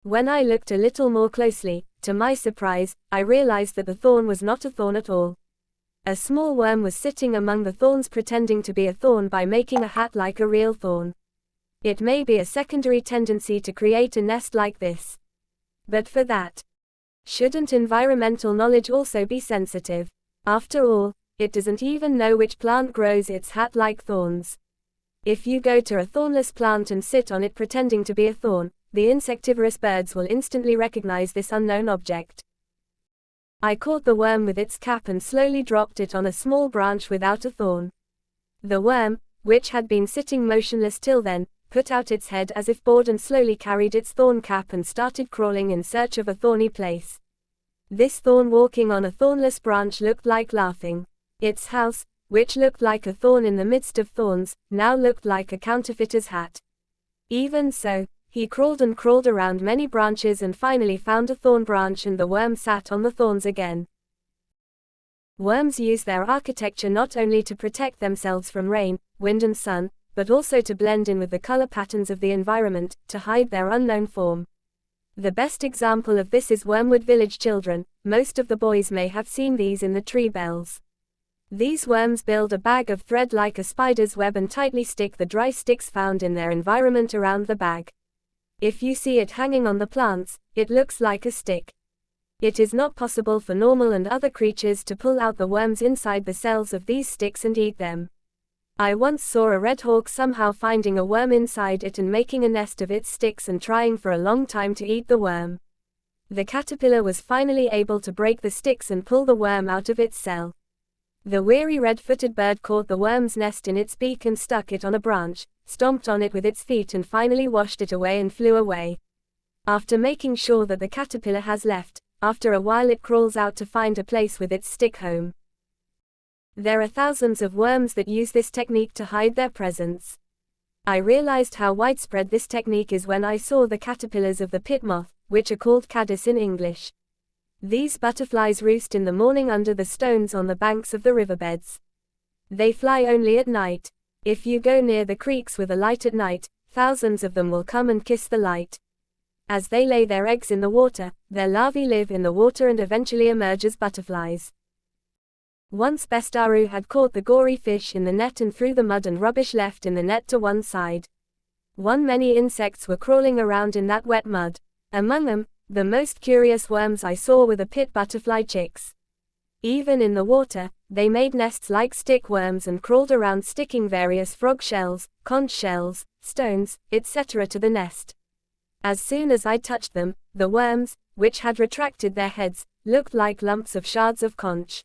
When I looked a little more closely, to my surprise, I realized that the thorn was not a thorn at all. A small worm was sitting among the thorns pretending to be a thorn by making a hat like a real thorn. It may be a secondary tendency to create a nest like this. But for that, shouldn't environmental knowledge also be sensitive? After all, it doesn't even know which plant grows its hat-like thorns. If you go to a thornless plant and sit on it pretending to be a thorn, the insectivorous birds will instantly recognize this unknown object. I caught the worm with its cap and slowly dropped it on a small branch without a thorn. The worm, which had been sitting motionless till then, put out its head as if bored and slowly carried its thorn cap and started crawling in search of a thorny place. This thorn walking on a thornless branch looked like laughing. Its house, which looked like a thorn in the midst of thorns, now looked like a counterfeiter's hat. Even so, he crawled and crawled around many branches and finally found a thorn branch, and the worm sat on the thorns again. Worms use their architecture not only to protect themselves from rain, wind and sun, but also to blend in with the color patterns of the environment, to hide their unknown form. The best example of this is Wormwood Village children. Most of the boys may have seen these in the tree bells. These worms build a bag of thread like a spider's web and tightly stick the dry sticks found in their environment around the bag. If you see it hanging on the plants, it looks like a stick. It is not possible for normal and other creatures to pull out the worms inside the cells of these sticks and eat them. I once saw a red hawk somehow finding a worm inside it and making a nest of its sticks and trying for a long time to eat the worm. The caterpillar was finally able to break the sticks and pull the worm out of its cell. The weary red-footed bird caught the worm's nest in its beak and stuck it on a branch, stomped on it with its feet and finally washed it away and flew away. After making sure that the caterpillar has left, after a while it crawls out to find a place with its stick home. There are thousands of worms that use this technique to hide their presence. I realized how widespread this technique is when I saw the caterpillars of the pit moth, which are called caddis in English. These butterflies roost in the morning under the stones on the banks of the riverbeds. They fly only at night. If you go near the creeks with a light at night, thousands of them will come and kiss the light. As they lay their eggs in the water, their larvae live in the water and eventually emerge as butterflies. Once Bestaru had caught the gory fish in the net and threw the mud and rubbish left in the net to one side. Many insects were crawling around in that wet mud. Among them, the most curious worms I saw were the pit butterfly chicks. Even in the water, they made nests like stick worms and crawled around sticking various frog shells, conch shells, stones, etc. to the nest. As soon as I touched them, the worms, which had retracted their heads, looked like lumps of shards of conch.